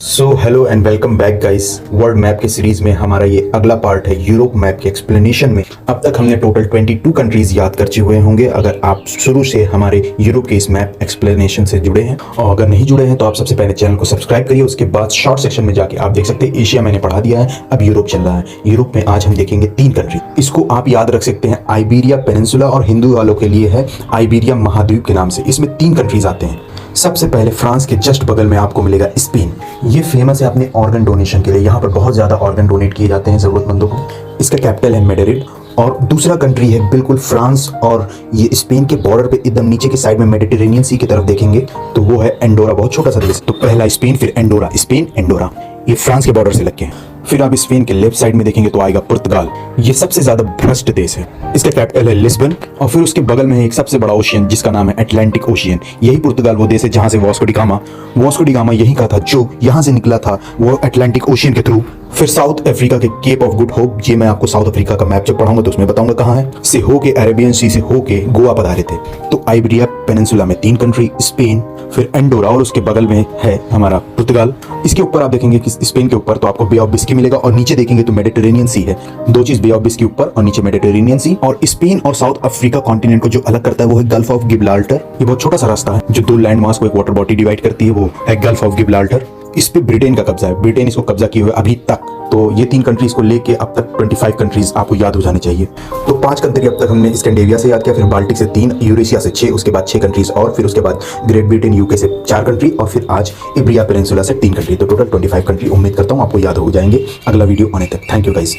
So hello and welcome back guys. World map के series में हमारा ये अगला पार्ट है यूरोप मैप के एक्सप्लेनेशन में। अब तक हमने टोटल 22 कंट्रीज याद कर चुके होंगे अगर आप शुरू से हमारे यूरोप के इस मैप एक्सप्लेनेशन से जुड़े हैं, और अगर नहीं जुड़े हैं तो आप सबसे पहले चैनल को सब्सक्राइब करिए। उसके बाद शॉर्ट सेक्शन में जाके आप देख सकते हैं एशिया मैंने पढ़ा दिया है, अब यूरोप चल रहा है। यूरोप में आज हम देखेंगे 3 कंट्री। इसको आप याद रख सकते हैं आइबेरिया पेनिनसुला, और हिंदू वालों के लिए है आइबेरिया महाद्वीप के नाम से। इसमें 3 कंट्रीज आते हैं। सबसे पहले फ्रांस के जस्ट बगल में आपको मिलेगा स्पेन। ये फेमस है अपने ऑर्गन डोनेशन के लिए। यहाँ पर बहुत ज्यादा ऑर्गन डोनेट किए जाते हैं जरूरतमंदों को। इसका कैपिटल है मैड्रिड। और दूसरा कंट्री है बिल्कुल फ्रांस और ये स्पेन के बॉर्डर पे एकदम नीचे के साइड में मेडिटेरेनियन सी की तरफ देखेंगे तो वो है एंडोरा। बहुत छोटा सा देश। तो पहला स्पेन, फिर एंडोरा, स्पेन एंडोरा। ये फ्रांस के बॉर्डर से लग के हैं। फिर आप स्पेन के लेफ्ट साइड में देखेंगे तो आएगा पुर्तगाल। ये सबसे ज्यादा भ्रष्ट देश है। इसका कैपिटल है लिस्बन। और फिर उसके बगल में एक सबसे बड़ा ओशियन जिसका नाम है अटलांटिक ओशियन। यही पुर्तगाल वो देश है जहां से वास्को डी गामा यही का था जो यहां से निकला था वो अटलांटिक ओशियन के थ्रू। फिर साउथ अफ्रीका के केप ऑफ गुड होप, ये मैं आपको साउथ अफ्रीका का मैप जब पढ़ाऊंगा तो उसमें बताऊंगा कहां है, से होके अरेबियन सी से होके गोवा पधारे थे। तो आइबेरिया पेनिनसुला में 3 कंट्री, स्पेन, फिर एंडोरा और उसके बगल में है हमारा पुर्तगाल। इसके ऊपर आप देखेंगे कि स्पेन के ऊपर तो आपको बे ऑफ बिस्की मिलेगा और नीचे देखेंगे तो मेडिटेरेनियन सी है। 2 चीज, बे ऑफ बिस्की ऊपर और नीचे मेडिटेरेनियन सी। और स्पेन और साउथ अफ्रीका कॉन्टिनेंट को जो अलग करता है वो है गल्फ ऑफ गिब्राल्टर। ये बहुत छोटा सा रास्ता है जो 2 लैंड मास को एक वाटर बॉडी डिवाइड करती है, वो है गल्फ ऑफ गिब्राल्टर। इस पे ब्रिटेन का कब्जा है। ब्रिटेन इसको कब्जा किए हुए अभी तक। तो ये 3 कंट्रीज को लेके अब तक 25 कंट्रीज आपको याद हो जाने चाहिए। तो 5 कंट्री अब तक हमने स्कैंडिनेविया से याद किया, फिर बाल्टिक से 3, यूरेशिया से 6, उसके बाद 6 कंट्रीज और फिर उसके बाद ग्रेट ब्रिटेन यूके से 4 कंट्री और फिर आज इब्रिया पेनिनसुला से 3 कंट्री। तो टोटल 25 कंट्री उम्मीद करता हूँ आपको याद हो जाएंगे अगला वीडियो आने तक। Thank you guys.